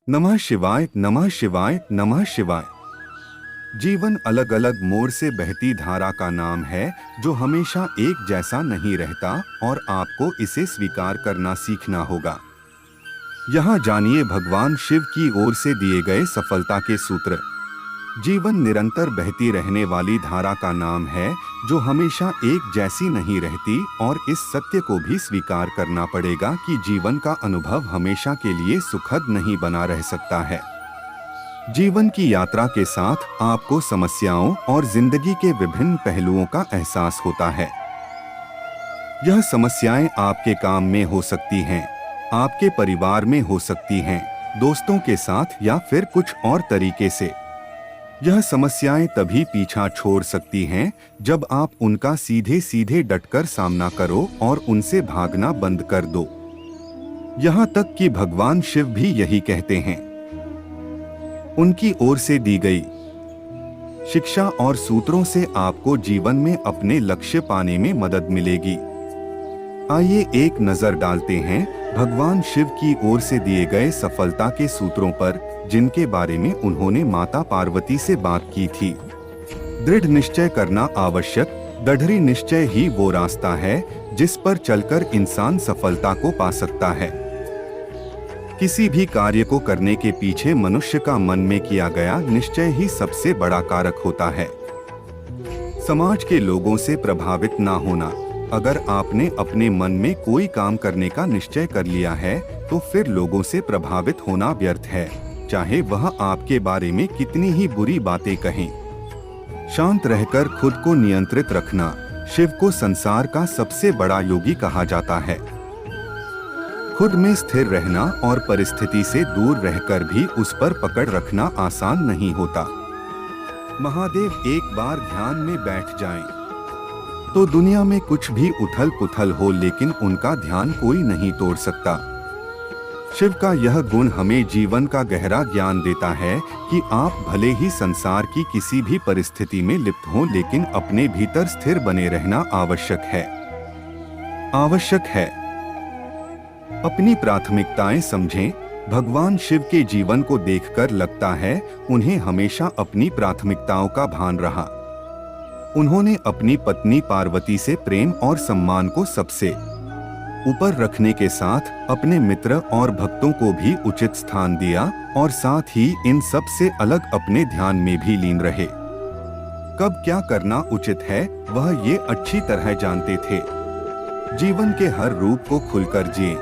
नमः शिवाय, नमः शिवाय, नमः शिवाय। जीवन अलग अलग मोड़ से बहती धारा का नाम है जो हमेशा एक जैसा नहीं रहता और आपको इसे स्वीकार करना सीखना होगा। यहाँ जानिए भगवान शिव की ओर से दिए गए सफलता के सूत्र। जीवन निरंतर बहती रहने वाली धारा का नाम है जो हमेशा एक जैसी नहीं रहती और इस सत्य को भी स्वीकार करना पड़ेगा कि जीवन का अनुभव हमेशा के लिए सुखद नहीं बना रह सकता है। जीवन की यात्रा के साथ आपको समस्याओं और जिंदगी के विभिन्न पहलुओं का एहसास होता है। यह समस्याएं आपके काम में हो सकती हैं, आपके परिवार में हो सकती हैं, दोस्तों के साथ या फिर कुछ और तरीके से। यह समस्याएं तभी पीछा छोड़ सकती हैं जब आप उनका सीधे सीधे डटकर सामना करो और उनसे भागना बंद कर दो। यहाँ तक कि भगवान शिव भी यही कहते हैं। उनकी ओर से दी गई शिक्षा और सूत्रों से आपको जीवन में अपने लक्ष्य पाने में मदद मिलेगी। आइए एक नजर डालते हैं भगवान शिव की ओर से दिए गए सफलता के सूत्रों पर, जिनके बारे में उन्होंने माता पार्वती से बात की थी। दृढ़ निश्चय करना आवश्यक। दृढ़ निश्चय ही वो रास्ता है जिस पर चलकर इंसान सफलता को पा सकता है। किसी भी कार्य को करने के पीछे मनुष्य का मन में किया गया निश्चय ही सबसे बड़ा कारक होता है। समाज के लोगों से प्रभावित ना होना। अगर आपने अपने मन में कोई काम करने का निश्चय कर लिया है तो फिर लोगों से प्रभावित होना व्यर्थ है, चाहे वह आपके बारे में कितनी ही बुरी बातें कहें। शांत रहकर खुद को नियंत्रित रखना। शिव को संसार का सबसे बड़ा योगी कहा जाता है। खुद में स्थिर रहना और परिस्थिति से दूर रहकर भी उस पर पकड़ रखना आसान नहीं होता। महादेव एक बार ध्यान में बैठ जाएं, तो दुनिया में कुछ भी उथल पुथल हो लेकिन उनका ध्यान कोई नहीं तोड़ सकता। शिव का यह गुण हमें जीवन का गहरा ज्ञान देता है कि आप भले ही संसार की किसी भी परिस्थिति में लिप्त हों, लेकिन अपने भीतर स्थिर बने रहना आवश्यक है। अपनी प्राथमिकताएं समझें। भगवान शिव के जीवन को देखकर लगता है उन्हें हमेशा अपनी प्राथमिकताओं का भान रहा। उन्होंने अपनी पत्नी पार्वती से प्रेम और सम्मान को सबसे ऊपर रखने के साथ अपने मित्र और भक्तों को भी उचित स्थान दिया और साथ ही इन सब से अलग अपने ध्यान में भी लीन रहे। कब क्या करना उचित है वह ये अच्छी तरह जानते थे। जीवन के हर रूप को खुलकर जिए।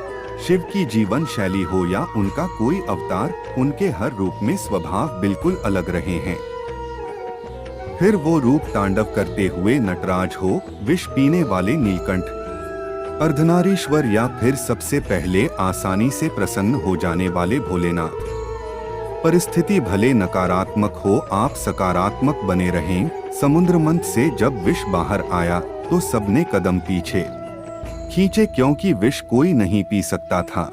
शिव की जीवन शैली हो या उनका कोई अवतार, उनके हर रूप में स्वभाव बिल्कुल अलग रहे हैं। फिर वो रूप तांडव करते हुए नटराज हो, विष पीने वाले नीलकंठ, अर्धनारीश्वर या फिर सबसे पहले आसानी से प्रसन्न हो जाने वाले भोलेनाथ। परिस्थिति भले नकारात्मक हो, आप सकारात्मक बने रहें। समुद्र मंथ से जब विष बाहर आया तो सबने कदम पीछे खींचे क्योंकि विष कोई नहीं पी सकता था।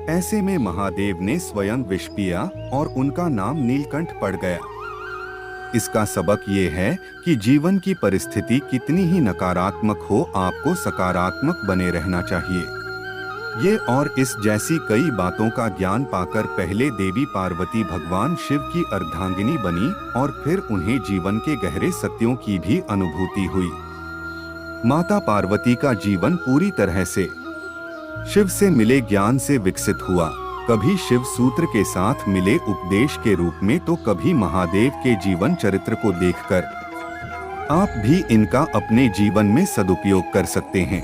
ऐसे में महादेव ने स्वयं विष पिया और उनका नाम नीलकंठ पड़ गया। इसका सबक ये है कि जीवन की परिस्थिति कितनी ही नकारात्मक हो, आपको सकारात्मक बने रहना चाहिए। ये और इस जैसी कई बातों का ज्ञान पाकर पहले देवी पार्वती भगवान शिव की अर्धांगिनी बनी और फिर उन्हें जीवन के गहरे सत्यों की भी अनुभूति हुई। माता पार्वती का जीवन पूरी तरह से शिव से मिले ज्ञान से विकसित हुआ। कभी शिव सूत्र के साथ मिले उपदेश के रूप में तो कभी महादेव के जीवन चरित्र को देखकर। आप भी इनका अपने जीवन में सदुपयोग कर सकते हैं।